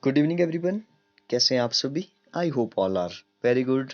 Good evening everyone. कैसे हैं आप सभी? I hope all are very good.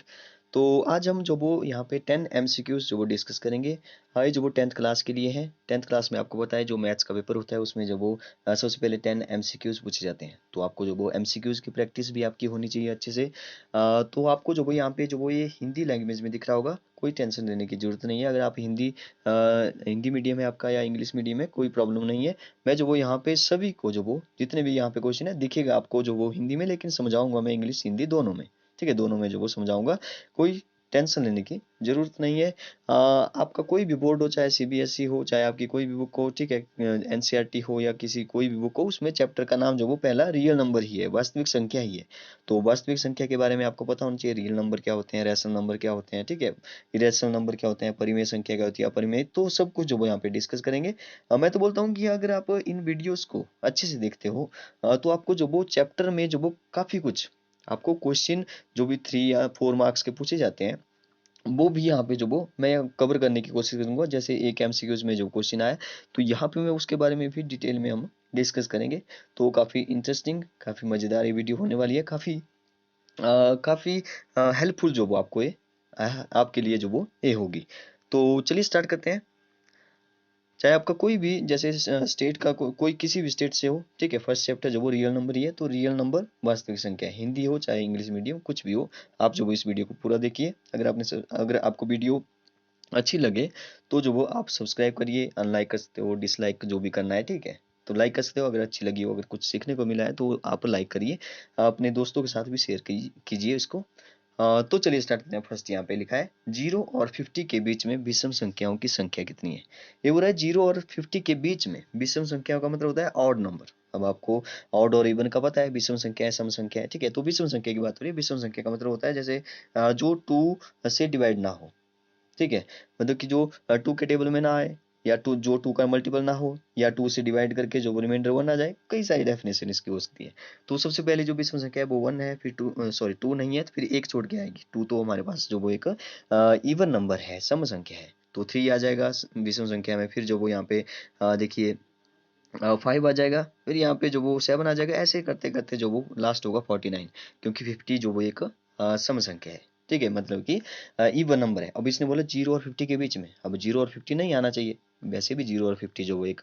तो आज हम जो वो यहाँ पे 10 एमसीक्यूज जो वो डिस्कस करेंगे। हाँ, ये जो वो 10th क्लास के लिए है। 10th क्लास में आपको पता है जो मैथ्स का पेपर होता है उसमें जो वो सबसे पहले 10 एमसीक्यूज पूछे जाते हैं। तो आपको जो वो एमसीक्यूज की प्रैक्टिस भी आपकी होनी चाहिए अच्छे से। तो आपको जो वो यहाँ पे जो वो ये हिंदी लैंग्वेज में दिख रहा होगा, कोई टेंशन लेने की जरूरत नहीं है। अगर आप हिंदी मीडियम है आपका या इंग्लिश मीडियम है, कोई प्रॉब्लम नहीं है। मैं जो वो यहाँ पे सभी को जो वो जितने भी यहाँ पे क्वेश्चन है दिखेगा आपको जो वो हिंदी में, लेकिन समझाऊंगा मैं इंग्लिश हिंदी दोनों में। ठीक है, दोनों में जो वो समझाऊंगा। कोई टेंशन लेने की जरूरत नहीं है। आपका कोई भी बोर्ड हो, चाहे सीबीएसई हो, चाहे आपकी कोई भी बुक हो, ठीक है, एनसीईआरटी हो या किसी कोई भी बुक हो, उसमें चैप्टर का नाम जो वो पहला रियल नंबर ही है, वास्तविक संख्या ही है। तो वास्तविक संख्या के बारे में आपको पता होना चाहिए, रियल नंबर क्या होते हैं, रैशनल नंबर क्या होते हैं, ठीक है, इरेशनल नंबर क्या होते हैं, परिमेय संख्या क्या होती है, अपरिमेय, तो सब कुछ जो वो यहाँ पे डिस्कस करेंगे। मैं तो बोलता हूँ कि अगर आप इन वीडियोस को अच्छे से देखते हो तो आपको जो वो चैप्टर में जो वो काफी कुछ आपको क्वेश्चन जो भी 3 या 4 मार्क्स के पूछे जाते हैं, वो भी यहाँ पे जो वो मैं कवर करने की कोशिश करूंगा। जैसे एक एमसीक्यूज में जो क्वेश्चन आया, तो यहाँ पे मैं उसके बारे में भी डिटेल में हम डिस्कस करेंगे। तो काफी इंटरेस्टिंग, काफी मजेदार ये वीडियो होने वाली है। काफी हेल्पफुल जो वो आपको ये आपके लिए जो वो ये होगी। तो चलिए स्टार्ट करते हैं। चाहे आपका कोई भी जैसे स्टेट का कोई किसी भी स्टेट से हो, ठीक है, फर्स्ट चैप्टर जो वो रियल नंबर ही है। तो रियल नंबर वास्तविक संख्या है, हिंदी हो चाहे इंग्लिश मीडियम कुछ भी हो। आप जो वो इस वीडियो को पूरा देखिए। अगर आपको वीडियो अच्छी लगे तो जो वो आप सब्सक्राइब करिए, अनलाइक कर सकते हो, डिसलाइक जो भी करना है, ठीक है। तो लाइक कर सकते हो अगर अच्छी लगी हो, अगर कुछ सीखने को मिला है तो आप लाइक करिए। अपने दोस्तों के साथ भी शेयर कीजिए इसको। तो चलिए स्टार्ट करते हैं। फर्स्ट यहाँ पे लिखा है 0 और 50 के बीच में विषम संख्याओं की संख्या कितनी है। ये बोल रहा है 0 और 50 के बीच में विषम संख्याओं का मतलब होता है ऑड नंबर। अब आपको ऑड और इवन का पता है, विषम संख्या है, सम संख्या है, ठीक है। तो विषम संख्या की बात हो रही है। विषम संख्या का मतलब होता है जैसे जो 2 से डिवाइड ना हो, ठीक है। मतलब कि जो 2 के टेबल में ना आए, या जो 2 का मल्टीपल ना हो, या 2 से डिवाइड करके जो रिमाइंडर 1 आ जाए। कई सारी डेफिनेशन इसकी हो सकती है। तो सबसे पहले जो विषम संख्या है वो 1 है, फिर 2 नहीं है, तो फिर एक छोड़ के आएगी 2। तो हमारे पास जो वो एक इवन नंबर है, सम संख्या है। तो 3 आ जाएगा विषम संख्या में। फिर जो वो यहाँ पे देखिए 5 आ जाएगा, फिर यहाँ पे जो वो 7 आ जाएगा। ऐसे करते करते जो वो लास्ट होगा 49, क्योंकि 50 जो वो एक सम संख्या है, ठीक है, मतलब कि इवन नंबर है। अब इसने बोला 0 और 50 के बीच में, अब 0 और 50 नहीं आना चाहिए। वैसे भी 0 और 50 जो वो एक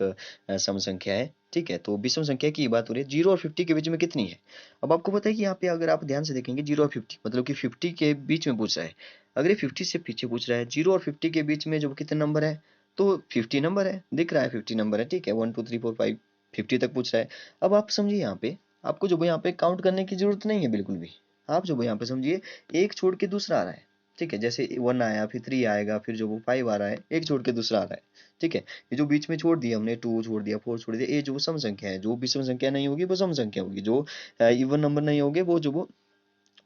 सम संख्या है, ठीक है। तो विषम संख्या की बात हो रही है, 0 और 50 के बीच में कितनी है। अब आपको पता है कि यहाँ पे अगर आप ध्यान से देखेंगे 0 और 50 मतलब कि 50 के बीच में पूछ रहा है। अगर ये 50 से पीछे पूछ रहा है, 0 और 50 के बीच में जो कितने नंबर है, तो 50 नंबर है, दिख रहा है 50 नंबर है, ठीक है। 1 2 3 4 5 50 तक पूछ रहा है। अब आप समझिए यहाँ पे आपको जो यहाँ पे काउंट करने की जरूरत नहीं है बिल्कुल भी। आप जो यहाँ पे समझिए एक छोड़ के दूसरा आ रहा है, ठीक है। जैसे 1 आया, फिर 3 आएगा, फिर जो वो 5 आ रहा है, एक छोड़ के दूसरा आ रहा है, ठीक है। ये जो बीच में छोड़ दिया हमने, 2 छोड़ दिया, 4 छोड़ दिया, ये जो सम संख्या है। जो भी सम संख्या नहीं होगी वो सम संख्या होगी, जो इवन नंबर नहीं होंगे वो जो वो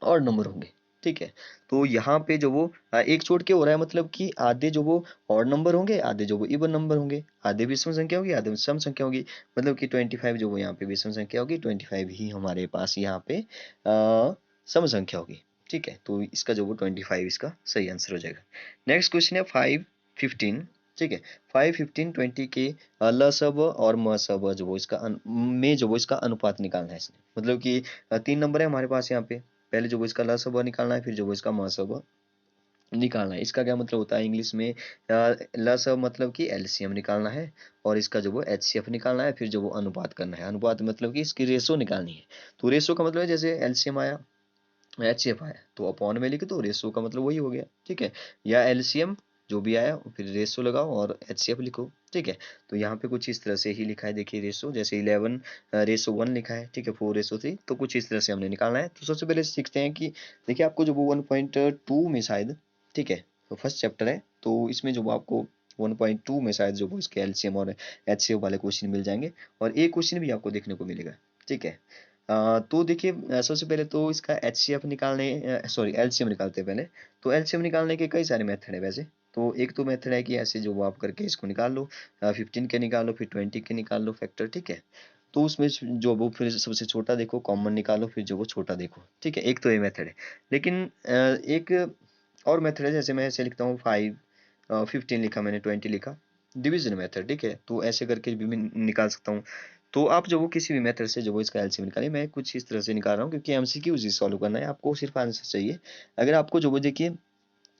और नंबर होंगे, ठीक है। तो यहाँ पे जो वो एक छोड़ के हो रहा है, मतलब कि आधे जो वो और नंबर होंगे, आधे जो वो इवन नंबर होंगे, आधे विषम संख्या होगी, आधे सम संख्या होगी। मतलब कि 25 जो वो यहाँ पे विषम संख्या होगी, 25 ही हमारे पास यहाँ पे सम संख्या होगी, ठीक है। तो इसका जो वो 25 इसका सही आंसर हो जाएगा। नेक्स्ट क्वेश्चन है 5 15, ठीक है। 5 15 20 के लसब और मसब जो वो इसका में जो वो इसका अनुपात निकालना है इसने। मतलब कि 3 नंबर है हमारे पास यहाँ पे। पहले जो वो इसका लसब निकालना है, फिर जो वो इसका मसब निकालना है। इसका क्या मतलब होता है इंग्लिश में, लसब मतलब कि एलसीएम निकालना है, और इसका जो वो एचसीएफ निकालना है, फिर जो वो अनुपात करना है। अनुपात मतलब कि इसकी रेशो निकालनी है। तो रेशो का मतलब है जैसे एलसीएम आया, एचसीएफ आया, तो अपॉन में लिखे तो रेशो का मतलब वही हो गया, ठीक है। या एलसीएम जो भी आया फिर रेशो लगाओ और एचसीएफ लिखो, ठीक है। तो यहाँ पे कुछ इस तरह से ही लिखा है, देखिए रेशो जैसे 11:1 लिखा है, ठीक है, 4:3, तो कुछ इस तरह से हमने निकालना है। तो सबसे पहले सीखते हैं कि देखिए आपको जो वो 1.2 में शायद, ठीक है, तो फर्स्ट चैप्टर है, तो इसमें जो वो आपको 1.2 में शायद जो वो इसके एलसीएम और एचसीएफ वाले क्वेश्चन मिल जाएंगे, और एक क्वेश्चन भी आपको देखने को मिलेगा, ठीक है। तो देखिए सबसे पहले तो इसका एचसीएफ निकालने सॉरी एलसीएम निकालते हैं पहले। तो एलसीएम निकालने के कई सारे मेथड है वैसे। तो एक तो मेथड है कि ऐसे जो वो आप करके इसको निकाल लो, 15 के निकाल लो, फिर 20 के निकाल लो फैक्टर, ठीक है। तो उसमें जो वो फिर सबसे छोटा देखो, कॉमन निकालो, फिर जो वो छोटा देखो, ठीक है। एक तो ये मेथड है, लेकिन एक और मेथड है। जैसे मैं ऐसे लिखता हूँ 15 लिखा मैंने, 20 लिखा, डिवीजन मेथड, ठीक है। तो ऐसे करके भी मैं निकाल सकता हूँ। तो आप जो वो किसी भी मेथड से जो वो इसका एलसीएम निकालिए। मैं कुछ इस तरह से निकाल रहा हूँ क्योंकि एमसीक्यू ही सॉल्व करना है, आपको सिर्फ आंसर चाहिए। अगर आपको जो वो देखिए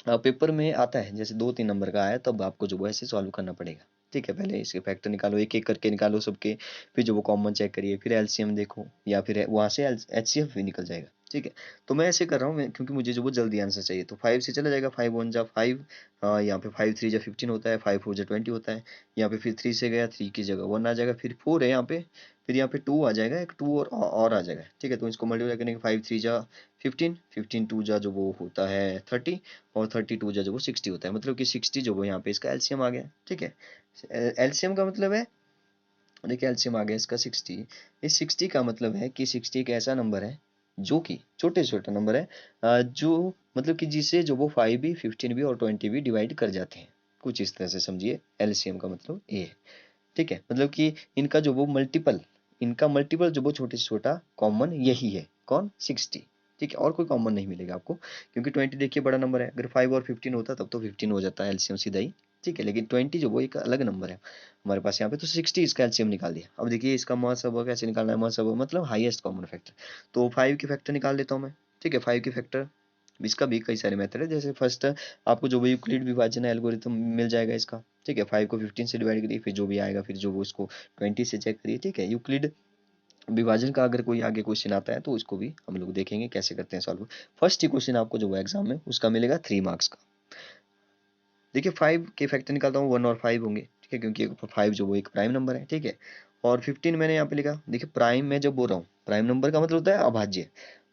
पेपर में आता है जैसे 2-3 नंबर का आया, तब आपको जो वो ऐसे सॉल्व करना पड़ेगा। ठीक है, पहले इसके फैक्टर निकालो, एक एक करके निकालो सबके, फिर जो वो कॉमन चेक करिए, फिर एलसीएम देखो, या फिर वहां से एचसीएफ भी निकल जाएगा। ठीक है, तो मैं ऐसे कर रहा हूँ क्योंकि मुझे जो वो जल्दी आंसर चाहिए। तो 5 से चला जाएगा, 5 1 जा 5, यहाँ पे 5 3 जा 15 होता है, 5 4 जा 20 होता है। यहाँ पे फिर 3 से गया, 3 की जगह 1 आ जाएगा, फिर 4 है यहाँ पे, फिर यहाँ पे 2 आ जाएगा, एक 2 और आ जाएगा। ठीक है, तो इसको मल्टीप्लाई करने के 5 3 जा 15, 15 2 जा जो वो होता है 30, और 32 जो वो 60 होता है। मतलब कि 60 जो वो यहाँ पे इसका एलसीएम आ गया। ठीक है, एलसीएम का मतलब है, देखिए एलसीएम आ गया इसका 60। इस 60 का मतलब है कि 60 एक ऐसा नंबर है जो कि छोटे से छोटा नंबर है, जो मतलब कि जिसे जो वो 5 भी 15 भी और 20 भी डिवाइड कर जाते हैं। कुछ इस तरह से समझिए, एलसीएम का मतलब ये है। ठीक है, मतलब कि इनका मल्टीपल जो वो छोटे से छोटा कॉमन यही है, कौन? 60। ठीक है, और कोई कॉमन नहीं मिलेगा आपको, क्योंकि 20 देखिए बड़ा नंबर है। अगर 5 और 15 होता तब तो 15 हो जाता है एलसीएम सीधा ही। ठीक है, लेकिन 20 जो वो एक अलग नंबर है हमारे पास यहाँ पे, तो 60 इसका एलसीएम निकाल दिया। अब देखिए इसका महत्तम कैसे निकालना है, महत्तम मतलब हाईएस्ट कॉमन फैक्टर। तो 5 के फैक्टर निकाल लेता हूँ मैं। ठीक है, 5 के फैक्टर, इसका भी कई सारे मेथड है। जैसे फर्स्ट आपको जो भी यूक्लिड विभाजन एल्गोरिथम मिल जाएगा इसका। ठीक है, 5 को 15 से डिवाइड करिए, फिर जो भी आएगा, फिर जो वो इसको 20 से चेक करिए। ठीक है, यूक्लिड विभाजन का अगर कोई आगे क्वेश्चन आता है तो उसको भी हम लोग देखेंगे कैसे करते हैं सॉल्व। फर्स्ट ही क्वेश्चन आपको जो वो एग्जाम में उसका मिलेगा 3 मार्क्स का। देखिए 5 के फैक्टर निकालता हूँ, 1 और 5 होंगे। ठीक है, क्योंकि 5 जो वो एक प्राइम नंबर है। ठीक है, और 15 मैंने यहाँ पे लिखा। देखिए प्राइम में जब बोल रहा हूँ, प्राइम नंबर का मतलब होता है अभाज्य,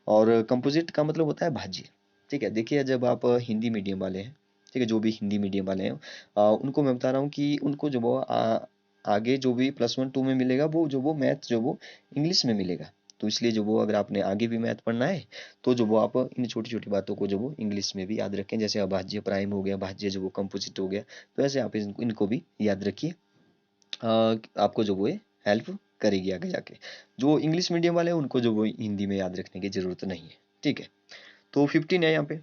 और कंपोजिट का मतलब होता है भाज्य। ठीक है, देखिए जब आप हिंदी मीडियम वाले हैं, ठीक है, जो भी हिंदी मीडियम वाले हैं, उनको मैं बता रहा हूँ कि उनको जो वो आगे जो भी +1 2 में मिलेगा, वो जो वो मैथ जो वो इंग्लिश में मिलेगा। तो इसलिए जो वो अगर आपने आगे भी मैथ पढ़ना है, तो जो वो आप इन छोटी छोटी बातों को जो वो इंग्लिश में भी याद रखें। जैसे अभाज्य प्राइम हो गया, भाज्य जो वो कंपोजिट हो गया, तो ऐसे आप इनको भी याद रखिए। आपको जो वो हेल्प करेगी आगे जाके। जो इंग्लिश मीडियम वाले हैं उनको जो वो हिंदी में याद रखने की जरूरत नहीं है। ठीक है, तो 15 है यहाँ पे।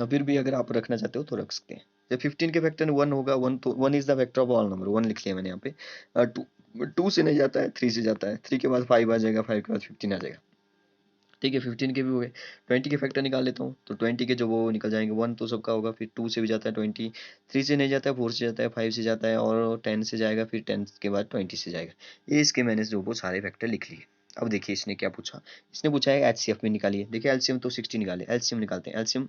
फिर भी अगर आप रखना चाहते हो तो रख सकते हैं। जब 15 के फैक्टर 1 होगा, 1 तो 1 is the factor of all number, 1 लिख लिया मैंने यहाँ पे। 2 से नहीं जाता है, 3 से जाता है, 3 के बाद 5 आ जाएगा, 5 के बाद 15 आ जाएगा। ठीक है, 15 के भी हो गए। 20 के फैक्टर निकाल लेता हूँ, तो 20 के जो वो निकल जाएंगे, 1 तो सबका होगा, फिर 2 से भी जाता है 20, 3 से नहीं जाता है, 4 से जाता है, 5 से जाता है, और 10 से जाएगा, फिर 10 के बाद 20 से जाएगा। ये इसके मैंने जो वो सारे फैक्टर लिख लिए। अब देखिए इसने क्या पूछा, इसने पूछा है एचसीएफ में निकालिए। देखिए एलसीएम तो 60 निकाले, एलसीएम निकालते हैं, एलसीएम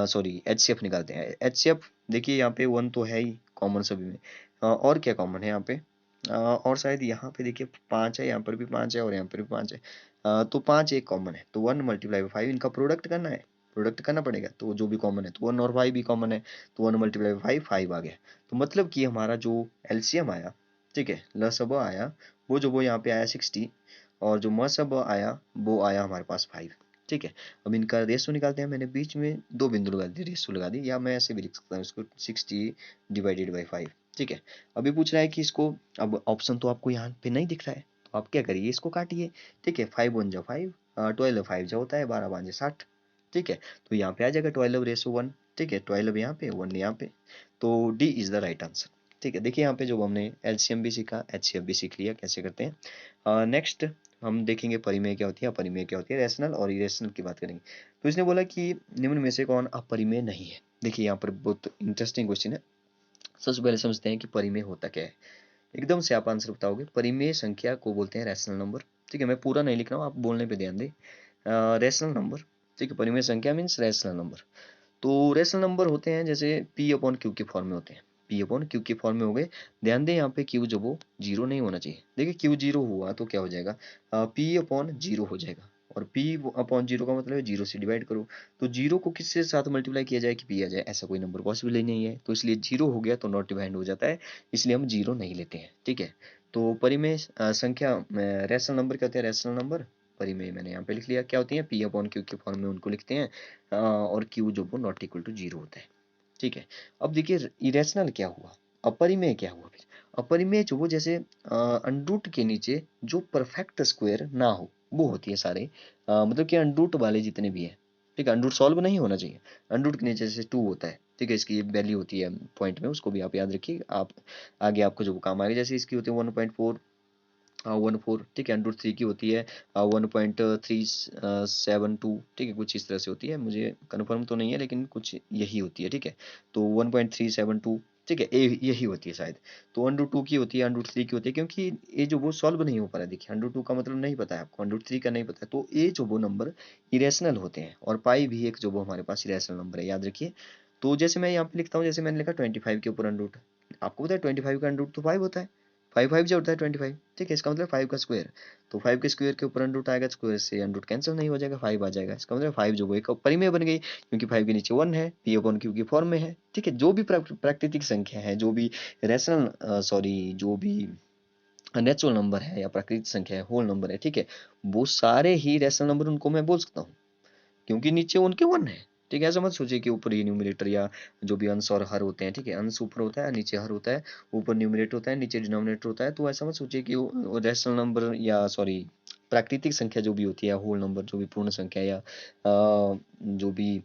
सॉरी एचसीएफ निकालते हैं। एचसीएफ देखिए यहाँ पे 1 तो है ही कॉमन सभी में। और क्या कॉमन है यहाँ पे, और शायद यहाँ पे देखिए 5 है, यहाँ पर भी 5 है, और यहाँ पर भी 5 है। तो 5 एक कॉमन है, तो 1 × 5, इनका प्रोडक्ट करना है, प्रोडक्ट करना पड़ेगा। तो जो भी कॉमन है, तो 1 और 5 भी कॉमन है, तो 1 × 5 5 आ गया। तो मतलब कि हमारा जो एलसीएम आया, ठीक है, लसब आया, वो जो वो यहाँ पे आया 60, और जो मसब आया वो आया हमारे पास 5। ठीक है, अब इनका रेशो निकालते हैं। मैंने बीच में 2 बिंदु लगा दी, रेशो लगा दी, या मैं ऐसे भी लिख सकता हूँ इसको 60/5। ठीक है, अभी पूछ रहा है कि इसको, अब ऑप्शन तो आपको यहाँ पे नहीं दिख रहा है, तो आप क्या करिए, इसको काटिए। ठीक है, 5 1 जा 5, 12 5 जा होता है 12 5 जा 60। ठीक है, तो यहाँ पे आ जाएगा 12:1। ठीक है, 12 यहाँ पे, 1 यहाँ पे, तो D is the right answer. ठीक है, देखिए यहाँ पे जो हमने एलसीएम भी सीखा, एचसीएफ भी सीख लिया कैसे करते हैं। नेक्स्ट हम देखेंगे परिमेय क्या होती है, अपरिमेय क्या होती है, रैशनल और इरेशनल की बात करेंगे। तो इसने बोला कि निम्न में से कौन अपरिमेय नहीं है। देखिए यहाँ पर बहुत इंटरेस्टिंग क्वेश्चन है। सबसे पहले समझते हैं कि परिमेय होता क्या है। एकदम से आप आंसर बताओगे, परिमेय संख्या को बोलते हैं रैशनल नंबर। ठीक है, मैं पूरा नहीं लिख रहा हूँ, आप बोलने पे ध्यान दें। रैशनल नंबर, ठीक है, परिमेय संख्या मीन्स रैशनल नंबर। तो रैशनल नंबर होते हैं जैसे P/Q के फॉर्म में होते हैं, P/Q के फॉर्म में हो गए। ध्यान दें यहाँ पे Q जो वो 0 नहीं होना चाहिए। देखिए Q 0 हुआ तो क्या हो जाएगा, P/0 हो जाएगा, और P/0 का मतलब है 0 से डिवाइड करो। तो 0 को किसके साथ मल्टीप्लाई किया जाए कि P आ जाए, ऐसा कोई नंबर पॉसिबल ही नहीं है। तो इसलिए 0 हो गया तो नॉट डिवाइड हो जाता है, इसलिए हम 0 नहीं लेते हैं। ठीक है, तो परिमेय संख्या रैशनल नंबर क्या होते हैं, रैशनल नंबर परिमेय मैंने यहाँ पे लिख लिया क्या होती है, P/Q के फॉर्म में उनको लिखते हैं, और Q जो वो नॉट इक्वल टू 0 होता है। ठीक है, अब देखिए इरेशनल क्या हुआ, अपरिमेय क्या हुआ। फिर अपरिमेय जो वो जैसे अंडरूट के नीचे जो परफेक्ट स्क्वायर ना हो, वो होती है सारे, मतलब कि अंडरूट वाले जितने भी है। ठीक है, अंडरूट सॉल्व नहीं होना चाहिए। अंडरूट के नीचे जैसे 2 होता है, ठीक है, इसकी वैल्यू होती है पॉइंट में, उसको भी आप याद रखिए, आप आगे आपको जो काम आएगा। जैसे इसकी होती है 1.4 14, ठीक है। अंडर 3 की होती है 1.372, ठीक है, कुछ इस तरह से होती है, मुझे कंफर्म तो नहीं है लेकिन कुछ यही होती है, ठीक है। तो 1.372, ठीक है, यही होती है शायद। तो अंडर 2 की होती है, अंडर 3 की होती है, क्योंकि ये जो वो सॉल्व नहीं हो पा रहा है। देखिए अंडर 2 का मतलब नहीं पता है आपको, अंडर 3 का नहीं पता है, तो ये जो वो नंबर इरेशनल होते हैं। और पाई भी एक जो वो हमारे पास इरेशनल नंबर है, याद रखिए। तो जैसे मैं यहाँ पे लिखता हूँ, जैसे मैंने लिखा 25 के ऊपर अंडर रूट, आपको पता है 25 का अंडर रूट तो 5 होता है, 5 जो होता है 25, ठीक है। इसका मतलब 5 का स्क्वायर, तो 5 के स्क्वायर के ऊपर अंडर रूट आएगा, स्क्वायर से अंडर रूट कैंसिल नहीं हो जाएगा, 5 आ जाएगा। इसका मतलब 5 जो वो एक परिमेय बन गई, क्योंकि 5 के नीचे 1 है, पी अपॉन क्यू की फॉर्म में है, ठीक है। जो भी प्राकृतिक संख्या है, जो भी रैशनल सॉरी जो भी नेचुरल नंबर है या प्राकृतिक संख्या है, होल नंबर है, ठीक है, वो सारे ही रैशनल नंबर उनको मैं बोल सकता हूँ, क्योंकि नीचे उनके 1 है, ठीक है। ऐसा मत सोचिए कि ऊपर ही न्यूमरेटर या जो भी अंश और हर होते हैं, ठीक है, अंश ऊपर होता है, नीचे हर होता है, ऊपर न्यूमरेटर होता है, नीचे डिनोमिनेटर होता है। तो ऐसा मत सोचिए कि रैशनल नंबर या सॉरी प्राकृतिक संख्या जो भी होती है, होल नंबर जो भी पूर्ण संख्या या जो भी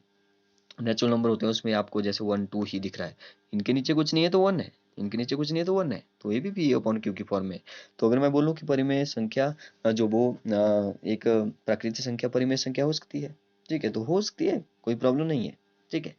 नेचुरल नंबर होते हैं, उसमें आपको जैसे 1 2 ही दिख रहा है, इनके नीचे कुछ नहीं है तो 1 है, इनके नीचे कुछ नहीं है तो 1 है, तो ये भी पी अपॉन क्यू की फॉर्म में। तो अगर मैं बोलूँ कि परिमेय संख्या जो वो एक प्राकृतिक संख्या परिमेय संख्या हो सकती है, ठीक है, तो हो सकती है, कोई प्रॉब्लम नहीं है, ठीक है।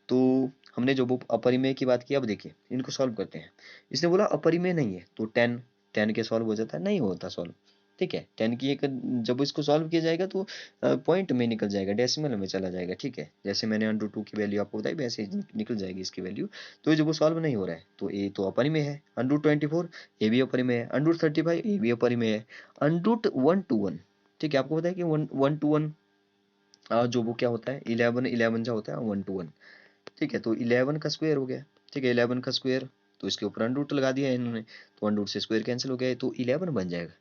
तो हमने जो वो अपरिमेय की बात की, अब देखिए इनको सॉल्व करते हैं। इसने बोला अपरिमेय नहीं है, तो 10 के सॉल्व हो जाता है, नहीं होता सॉल्व, ठीक है। 10 की एक जब इसको सॉल्व किया जाएगा तो पॉइंट में निकल जाएगा, डेसिमल में चला जाएगा, ठीक है। जैसे मैंने अंडर 2 की वैल्यू आपको बताई, वैसे ही निकल जाएगी इसकी वैल्यू। तो ये जो वो सॉल्व नहीं हो रहा है, तो ये तो अपरिमेय है। अंडर 24 ये भी अपरिमेय है, अंडर 35 ये भी अपरिमेय है, अंडर 1 to 1, ठीक है। आपको पता है कि 1 to 1 जो वो क्या होता है, 11 जो होता है 1 to 1, ठीक है। तो 11 का स्क्वायर हो गया, ठीक है, 11 का स्क्वायर, तो इसके ऊपर अंडर रूट लगा दिया है इन्होंने, तो अंडर रूट से स्क्वायर कैंसिल हो गया है, तो 11 बन जाएगा।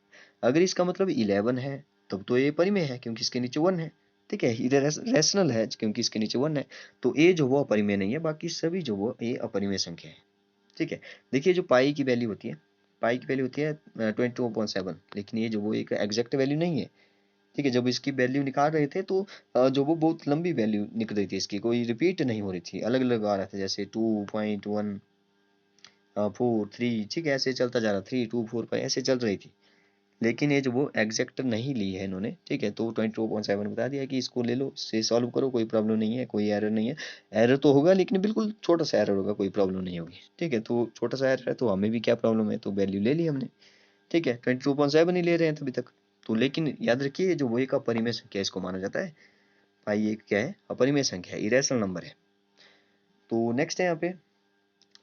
अगर इसका मतलब 11 है, तब तो ये परिमेय है, क्योंकि इसके नीचे 1 है, ठीक है। ये रैशनल है, क्योंकि इसके नीचे 1 है, तो ये जो वो अपरिमेय नहीं है, बाकी सभी जो वो ये अपरिमेय संख्या है, ठीक है। देखिए जो पाई की वैल्यू होती है, पाई की वैल्यू होती है 22.7, लेकिन ये जो वो एक एग्जैक्ट वैल्यू नहीं है, ठीक है। जब इसकी वैल्यू निकाल रहे थे तो जो वो बहुत लंबी वैल्यू निकल रही थी, इसकी कोई रिपीट नहीं हो रही थी, अलग अलग आ रहा था, जैसे 2.1 4 3, ठीक है, ऐसे चलता जा रहा, 3 2 4 5 ऐसे चल रही थी। लेकिन ये जो वो एग्जैक्ट नहीं ली है इन्होंने, ठीक है, तो 22.7 बता दिया कि इसको ले लो, इससे सॉल्व करो, कोई प्रॉब्लम नहीं है, कोई एरर नहीं है। एरर तो होगा लेकिन बिल्कुल छोटा सा एरर होगा, कोई प्रॉब्लम नहीं होगी, ठीक है। तो छोटा सा एरर है तो हमें भी क्या प्रॉब्लम है, तो वैल्यू ले ली हमने, ठीक है। 22.7 ही ले रहे हैं अभी तक। तो लेकिन याद रखिए जो वो एक अपरिमेय संख्या इसको माना जाता है, भाई ये क्या है, अपरिमेय संख्या है, इरेशनल नंबर है। तो नेक्स्ट है यहाँ पे,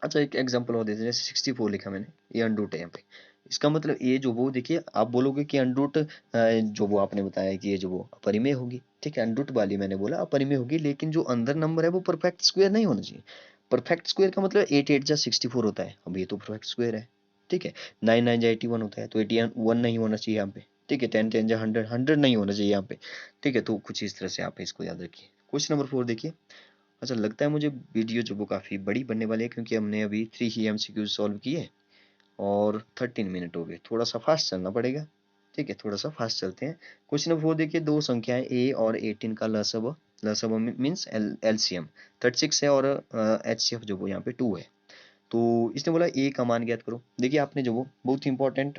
अच्छा एक एग्जांपल और देते हैं, जैसे 64 लिखा मैंने, ये अनरूट है यहाँ पे। इसका मतलब ये जो वो देखिए, आप बोलोगे कि अनरूट जो वो आपने बताया कि ये जो वो अपरिमेय होगी, ठीक है, अनरूट वाली मैंने बोला अपरिमेय होगी, लेकिन जो अंदर नंबर है वो परफेक्ट स्क्वायर नहीं होना चाहिए। परफेक्ट स्क्वायर का मतलब 8 8 जा 64 होता है, अब ये तो परफेक्ट स्क्वायर है, ठीक है। 9 9 जा 81 होता है, तो 81 नहीं होना चाहिए यहाँ पे, ठीक है। 10 10 जा 100 100 नहीं होना चाहिए यहाँ पे, ठीक है। तो कुछ इस तरह से आप इसको याद रखिए। क्वेश्चन नंबर 4 देखिए। अच्छा लगता है मुझे वीडियो जो वो काफ़ी बड़ी बनने वाली है, क्योंकि हमने अभी 3 ही एमसीक्यू सॉल्व किए और 13 मिनट हो गए, थोड़ा सा फास्ट चलना पड़ेगा, ठीक है, थोड़ा सा फास्ट चलते हैं। क्वेश्चन नंबर 4 देखिए, दो संख्याएं ए और 18 का लसब मीन्स एलसीएम 36 है, और एचसीएफ जो वो यहाँ पे 2 है। तो इसने बोला ए का मान ज्ञात करो। देखिए आपने जो वो बहुत इंपॉर्टेंट,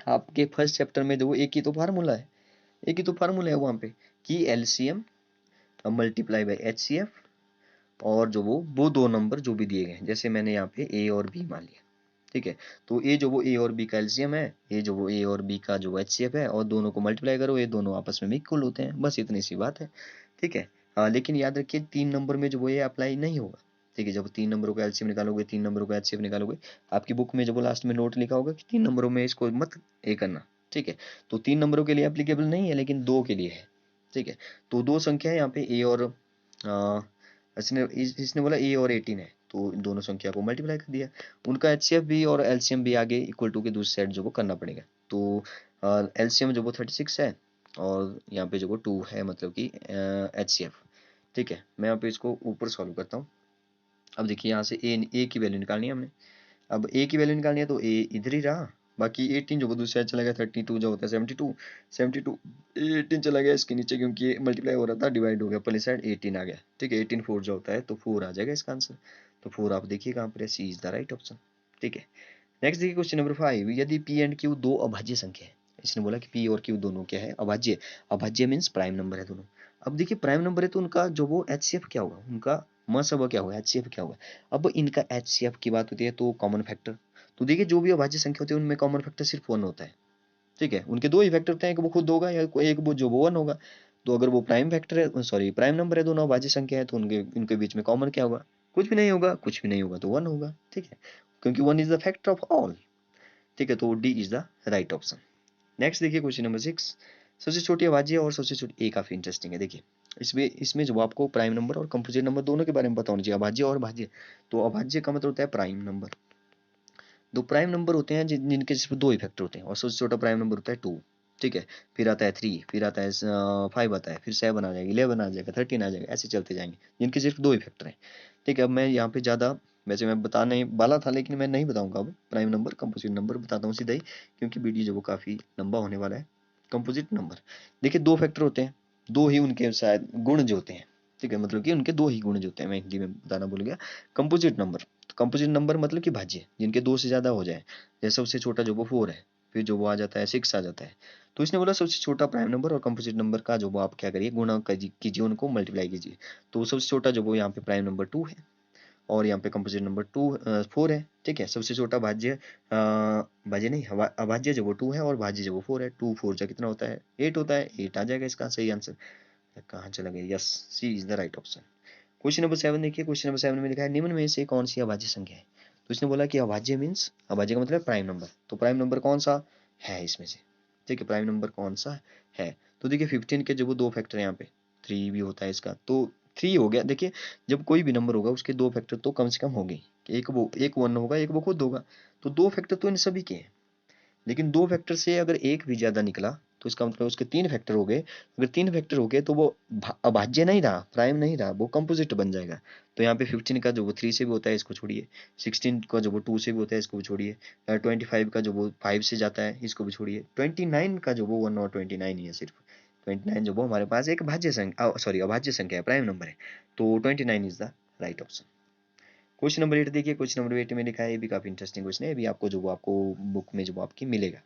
आपके फर्स्ट चैप्टर में जो वो एक ही तो फार्मूला है, एक ही तो फार्मूला है वहाँ पे, कि एलसीएम मल्टीप्लाई बाई एचसीएफ, और जो वो दो नंबर जो भी दिए गए हैं, जैसे मैंने यहाँ पे ए और बी मान लिया, ठीक है। तो ये जो वो ए और बी का एलसीएम है, ये जो वो ए और बी का जो एचसीएफ है, और दोनों को मल्टीप्लाई करो, ये दोनों आपस में इक्वल होते हैं, बस इतनी सी बात है, ठीक है। लेकिन याद रखिए 3 नंबर में जो वो ये अप्लाई नहीं होगा, ठीक है। जब 3 नंबरों का एलसीएम निकालोगे, 3 नंबरों का एचसीएफ निकालोगे, आपकी बुक में जब वो लास्ट में नोट लिखा होगा कि 3 नंबरों में इसको मत ए करना, ठीक है। तो 3 नंबरों के लिए एप्लीकेबल नहीं है, लेकिन दो के लिए है, ठीक है। तो दो संख्या है यहाँ पे ए और इसने बोला ए और 18 है, तो इन दोनों संख्या को मल्टीप्लाई कर दिया, उनका एचसीएफ भी और एलसीएम भी आगे इक्वल टू के दूसरी साइड जो वो करना पड़ेगा। तो एलसीएम जो वो 36 है, और यहाँ पे जो वो 2 है, मतलब कि एचसीएफ, ठीक है। मैं यहाँ पे इसको ऊपर सॉल्व करता हूँ। अब देखिए यहाँ से ए की वैल्यू निकालनी है हमने, अब ए की वैल्यू निकालनी है, तो ए इधर ही रहा, बाकी 18 जो वो दूसरी साइड चला गया, 32 जो होता है 72, 72 18 चला गया इसके नीचे, क्योंकि ये मल्टीप्लाई हो रहा था, डिवाइड हो गया, पहली साइड 18 आ गया, ठीक है। 18 4 जो होता है, तो 4 आ जाएगा इसका आंसर। तो 4 आप देखिए कहाँ पर है, सी इज द राइट ऑप्शन, ठीक है। नेक्स्ट देखिए क्वेश्चन नंबर 5, यदि पी एंड क्यू दो अभाज्य संख्या है। इसने बोला कि पी और क्यू दोनों क्या है, अभाज्य। अभाज्य मीन्स प्राइम नंबर है दोनों। अब देखिए प्राइम नंबर है तो उनका जो वो एचसीएफ क्या होगा, उनका मसब क्या होगा, एचसीएफ क्या होगा। अब इनका एचसीएफ की बात होती है तो कॉमन फैक्टर, तो देखिए जो भी अभाज्य संख्या होती है उनमें कॉमन फैक्टर सिर्फ वन होता है, ठीक है। उनके दो ही फैक्टर होते हैं, एक वो खुद होगा या एक वो जो वो वन होगा। तो अगर वो प्राइम फैक्टर है, सॉरी प्राइम नंबर है, दोनों अभाज्य संख्या है, तो उनके बीच में कॉमन क्या होगा, कुछ भी नहीं होगा, कुछ भी नहीं होगा तो वन होगा, ठीक है, क्योंकि one is the factor of all, ठीक है। तो D is the right option. Next देखिए क्वेश्चन नंबर 6, सबसे छोटी अभाज्य और सबसे छोटी, ए काफी इंटरेस्टिंग है। देखिए इसमें इसमें जो आपको प्राइम नंबर और कंपोजिट नंबर दोनों के बारे में पता होना चाहिए, अभाज्य और भाज्य। तो अभाज्य का मतलब होता है प्राइम नंबर। दो प्राइम नंबर होते हैं जिनके सिर्फ दो इफेक्टर होते हैं, और सबसे छोटा प्राइम नंबर होता है 2, ठीक है। फिर आता है 3, फिर आता है 5 आता है, फिर 7 आ जाएगा, 11 आ जाएगा, 13 आ जाएगा, ऐसे चलते जाएंगे जिनके सिर्फ दो इफेक्टर हैं, ठीक है। अब मैं यहाँ पे ज़्यादा, वैसे मैं बताने वाला था लेकिन मैं नहीं बताऊंगा, अब प्राइम नंबर कंपोजिट नंबर बताता हूँ सीधा ही, क्योंकि वीडियो जो वो काफ़ी लंबा होने वाला है। कंपोजिट नंबर, देखिए दो फैक्टर होते हैं, दो ही उनके शायद गुण जो होते हैं, ठीक है, मतलब कि उनके दो ही गुण जो होते हैं, मैं हिंदी में बताना भूल गया। कंपोजिट नंबर, कंपोजिट नंबर मतलब कि भाज्य, जिनके दो से ज्यादा हो जाए। जैसे सबसे छोटा जो वो 4 है, फिर जो वो आ जाता है 6 आ जाता है। तो इसने बोला सबसे छोटा प्राइम नंबर और कंपोजिट नंबर का जो वो आप क्या करिए, गुणा कीजिए, उनको मल्टीप्लाई कीजिए। तो सबसे छोटा जो वो यहाँ पे प्राइम नंबर 2 है, और यहाँ पे कंपोजिट नंबर 4 है, ठीक है। सबसे छोटा भाज्य भाज्य नहीं अभाज्य जो वो 2 है, और भाज्य जो वो 4 है। 2 4 जा कितना होता है, 8 होता है, 8 आ जाएगा इसका सही आंसर। कहाँ चला गया, yes, C is the right option. Question number 7 देखिए, क्वेश्चन नंबर 7 में लिखा है निम्न में से कौन सी अभाज्य संख्या है। तो इसने बोला कि अभाज्य मीन्स, अभाज्य का मतलब प्राइम नंबर, तो प्राइम नंबर कौन सा है इसमें से, ठीक है, प्राइम नंबर कौन सा है। तो देखिए 15 के जो वो दो फैक्टर है यहाँ पे, 3 भी होता है इसका, तो 3 हो गया। देखिए जब कोई भी नंबर होगा उसके दो फैक्टर तो कम से कम होंगे, एक वन होगा, एक वो खुद होगा, तो दो फैक्टर तो इन सभी के हैं। लेकिन दो फैक्टर से अगर एक भी ज्यादा निकला तो इसका मतलब उसके तीन फैक्टर हो गए। अगर तीन फैक्टर हो गए तो वो अभाज्य नहीं रहा, प्राइम नहीं रहा, वो कंपोजिट बन जाएगा। तो यहाँ पे 15 का जो वो 3 से भी होता है इसको छोड़िए, 16 का जो वो 2 से भी होता है इसको भी छोड़िए, 25 का जो वो 5 से जाता है इसको भी छोड़िए, 29 का जो वो 1 और 29 ही है सिर्फ। 29 जो वो हमारे पास एक भाज्य संख्या, सॉरी अभाज्य संख्या है, प्राइम नंबर है। तो 29 is the right option. Question number 8 देखिए, क्वेश्चन नंबर 8 में लिखा है, ये भी काफी इंटरेस्टिंग क्वेश्चन है, ये भी आपको जो वो आपको बुक में जो वो आपकी मिलेगा।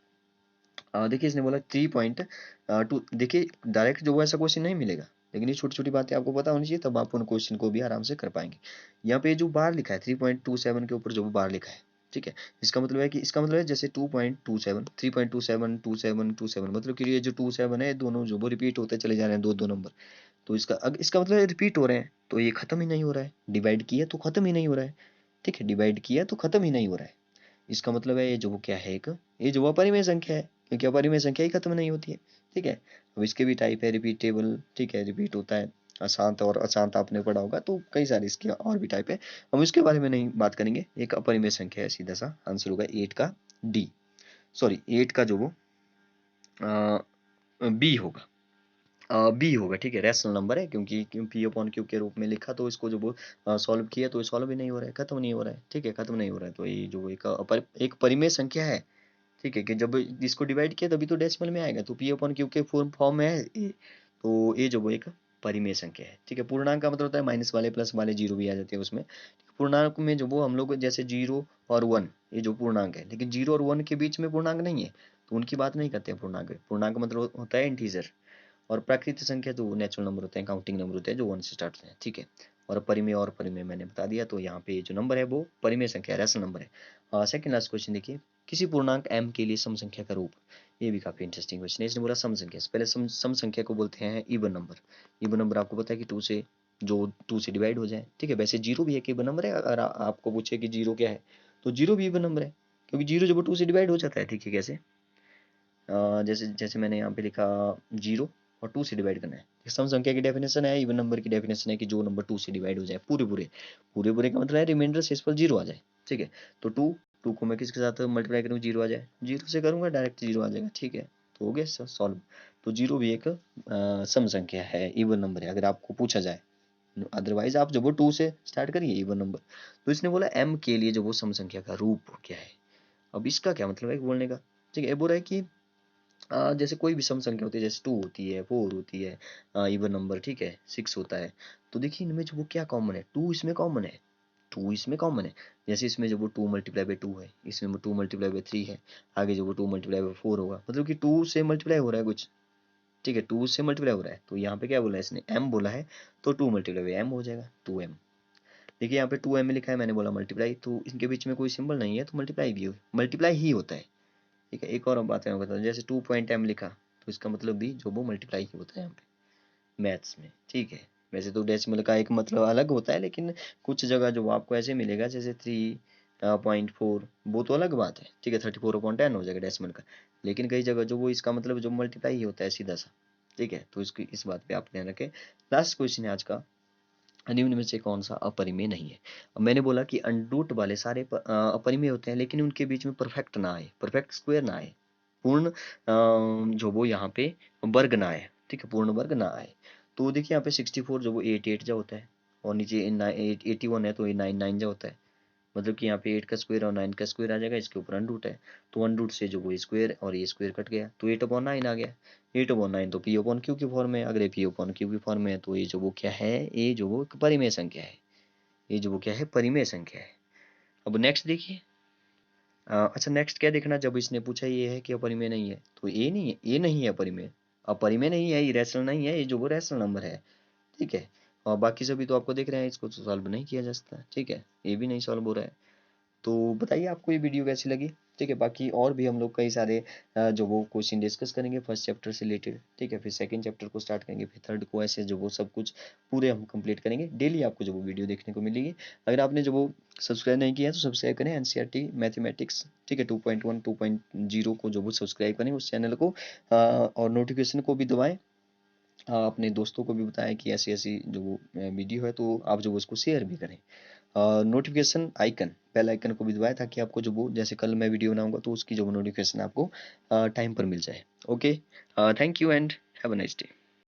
देखिए इसने बोला 3.2, देखिए डायरेक्ट जो वो ऐसा क्वेश्चन नहीं मिलेगा, लेकिन ये छोटी छोटी बातें आपको पता होनी चाहिए, तब आप उन क्वेश्चन को भी आराम से कर पाएंगे। यहाँ पे जो बार लिखा है 3.27 के ऊपर जो बार लिखा है, ठीक है, इसका मतलब है कि, इसका मतलब है जैसे 2.27, 3.27, 27, 27, मतलब कि ये जो 27 है दोनों जो वो रिपीट होते चले जा रहे हैं, दो दो नंबर। तो इसका अगर इसका मतलब रिपीट हो रहे हैं तो ये खत्म ही नहीं हो रहा है, डिवाइड किया तो खत्म ही नहीं हो रहा है, ठीक है, डिवाइड किया तो खत्म ही नहीं हो रहा है। इसका मतलब है ये जो वो क्या है, एक ये जो अपरिमेय संख्या है, क्योंकि अपरिमेय संख्या ही खत्म नहीं होती है, ठीक है। अब इसके भी टाइप है रिपीटेबल, ठीक है, रिपीट होता है, अशांत और अशांत आपने पढ़ा होगा, तो कई सारे इसके और भी टाइप है, हम इसके बारे में नहीं बात करेंगे। एक अपरिमेय संख्या है, सीधा सा आंसर होगा 8 का डी, सॉरी 8 का जो वो बी होगा, बी होगा, ठीक है, रैशनल नंबर है, क्योंकि पी अपॉन क्यू के रूप में लिखा, तो इसको जो वो सॉल्व किया तो ये सॉल्व भी नहीं हो रहा है, खत्म नहीं हो रहा है, ठीक है, खत्म नहीं हो रहा है। तो ये जो एक परिमेय संख्या है, ठीक है, कि जब इसको डिवाइड किया तभी तो डेसिमल में आएगा, तो पी अपॉन क्यू के फुल फॉर्म में है ए, तो ये जो वो एक परिमेय संख्या है, ठीक है। पूर्णांक का मतलब होता है माइनस वाले प्लस वाले, जीरो भी आ जाते हैं उसमें। पूर्णांक में जो वो हम लोग जैसे 0 और 1, ये जो पूर्णांक है, लेकिन 0 और 1 के बीच में पूर्णांक नहीं है, तो उनकी बात नहीं करते हैं पूर्णांक। पूर्णांक मतलब होता है इंटीजर, और प्राकृतिक संख्या तो नेचुरल नंबर होते हैं, काउंटिंग नंबर होते हैं जो 1 से स्टार्ट होते हैं, ठीक है। और परिमेय और परिमेय मैंने बता दिया, तो यहाँ पे जो नंबर है वो परिमेय संख्या, रैशनल नंबर है। सेकंड लास्ट क्वेश्चन देखिए, किसी पूर्णांक m के लिए सम संख्या का रूप, ये भी काफी इंटरेस्टिंग क्वेश्चन है। इसने बोला सम संख्या, पहले सम संख्या को बोलते हैं इवन नंबर। इवन नंबर आपको पता है कि 2 से, जो 2 से डिवाइड हो जाए, ठीक है। वैसे जीरो भी एक इवन नंबर है, अगर आपको पूछे कि जीरो क्या है, तो जीरो भी इवन नंबर है, क्योंकि जीरो जब 2 से डिवाइड हो जाता है, ठीक है, कैसे, जैसे जैसे मैंने यहाँ पे लिखा, जीरो और 2 से डिवाइड करना है। सम संख्या की डेफिनेशन है, इवन नंबर की डेफिनेशन है कि जो नंबर 2 से डिवाइड हो जाए, पूरे पूरे पूरे पूरे का मतलब है रिमाइंडर शेषफल जीरो आ जाए, ठीक है। तो टू टू को मैं किसके साथ मल्टीप्लाई करूँ, जीरो आ जाए, जीरो से करूंगा डायरेक्ट जीरो आ जाएगा, ठीक है। तो हो गया सॉल्व। तो जीरो भी एक सम संख्या है, इवन नंबर है, अगर आपको पूछा जाए, अदरवाइज आप जब वो 2 से स्टार्ट करिए इवन नंबर। तो इसने बोला m के लिए जो वो सम संख्या का रूप क्या है। अब इसका क्या मतलब है बोलने का, ठीक है, बोल रहा है कि जैसे कोई भी सम संख्या होती है, जैसे 2 होती है, 4 होती है, इवन नंबर, ठीक है, 6 होता है। तो देखिए इनमें जो वो क्या कॉमन है, 2 इसमें कॉमन है, 2 इसमें कॉमन है। जैसे इसमें जो वो 2 मल्टीप्लाई बाई 2 है, इसमें वो 2 मल्टीप्लाई बाई 3 है, आगे जो वो 2 मल्टीप्लाई बाई 4 होगा, मतलब कि 2 से मल्टीप्लाई हो रहा है कुछ, ठीक है, 2 से मल्टीप्लाई हो रहा है। तो यहाँ पे क्या बोला है इसने, m बोला है, तो 2 मल्टीप्लाई बाई m हो जाएगा 2m। देखिए यहाँ पे 2m लिखा है, मैंने बोला मल्टीप्लाई, तो इनके बीच में कोई सिंबल नहीं है, तो मल्टीप्लाई भी हो, मल्टीप्लाई ही होता है। ठीक है, एक और बात मैं बता दूं, जैसे 2.m लिखा, तो इसका मतलब भी जो वो मल्टीप्लाई ही होता है यहाँ पे मैथ्स में। ठीक है, वैसे तो डेसिमल का एक मतलब अलग होता है, लेकिन कुछ जगह जो आपको ऐसे मिलेगा जैसे 3.4, वो तो अलग बात है। ठीक है, 34/10 हो जाएगा डेसिमल का, लेकिन कई जगह जो वो इसका मतलब जो मल्टीप्लाई ही होता है सीधा सा। ठीक है, तो इसकी इस बात पे आप ध्यान रखें। लास्ट क्वेश्चन है आज का, निम्न में से कौन सा अपरिमेय नहीं है। अब मैंने बोला कि अनरूट वाले सारे अपरिमेय होते हैं, लेकिन उनके बीच में परफेक्ट ना आए, परफेक्ट स्क्वायर ना आए, पूर्ण जो वो यहाँ पे वर्ग ना आए। ठीक है, पूर्ण वर्ग ना आए। तो देखिए यहाँ पे 64 जो वो 88 जा होता है, और नीचे 81 है तो ये 99 जा होता है, मतलब कि यहाँ पे 8 का स्क्वायर और 9 का स्क्वायर आ जाएगा, इसके ऊपर अनरूट है, तो अनरूट से जो वो स्क्वायर और ये स्क्वायर कट गया, तो 8/9 आ गया। 8/9 तो p/q की फॉर्म में, अगर ये p/q की फॉर्म में है तो ये जो वो क्या है, ये जो वो परिमेय संख्या है, ये जो वो क्या है, परिमेय संख्या है। अब नेक्स्ट देखिए, अच्छा नेक्स्ट क्या देखना, जब इसने पूछा ये है कि अपरिमेय नहीं है, तो ये नहीं है, ये नहीं है अपरिमेय, अपरिमेय नहीं है, ये रैशनल नहीं है, ये जो वो रैशनल नंबर है। ठीक है, और बाकी सभी तो आपको देख रहे हैं, इसको तो सॉल्व नहीं किया जा सकता। ठीक है, ये भी नहीं सॉल्व हो रहा है। तो बताइए आपको ये वीडियो कैसी लगी। ठीक है, बाकी और भी हम लोग कई सारे जो वो क्वेश्चन डिस्कस करेंगे फर्स्ट चैप्टर से रिलेटेड। ठीक है, फिर सेकंड चैप्टर को स्टार्ट करेंगे, फिर थर्ड को, ऐसे जो वो सब कुछ पूरे हम कंप्लीट करेंगे। डेली आपको जो वो वीडियो देखने को मिलेगी। अगर आपने जो वो सब्सक्राइब नहीं किया है तो सब्सक्राइब करें, एनसीईआरटी मैथमेटिक्स। ठीक है, 2.1 2.0 को जो वो सब्सक्राइब करें उस चैनल को, और नोटिफिकेशन को भी दबाएं। अपने दोस्तों को भी बताएं कि ऐसी ऐसी जो वो वीडियो है, तो आप जो वो उसको शेयर भी करें। नोटिफिकेशन आइकन, बेल आइकन को भी दबाएं, ताकि आपको जो वो जैसे कल मैं वीडियो बनाऊंगा तो उसकी जो नोटिफिकेशन आपको टाइम पर मिल जाए। Okay, thank you and have a nice day.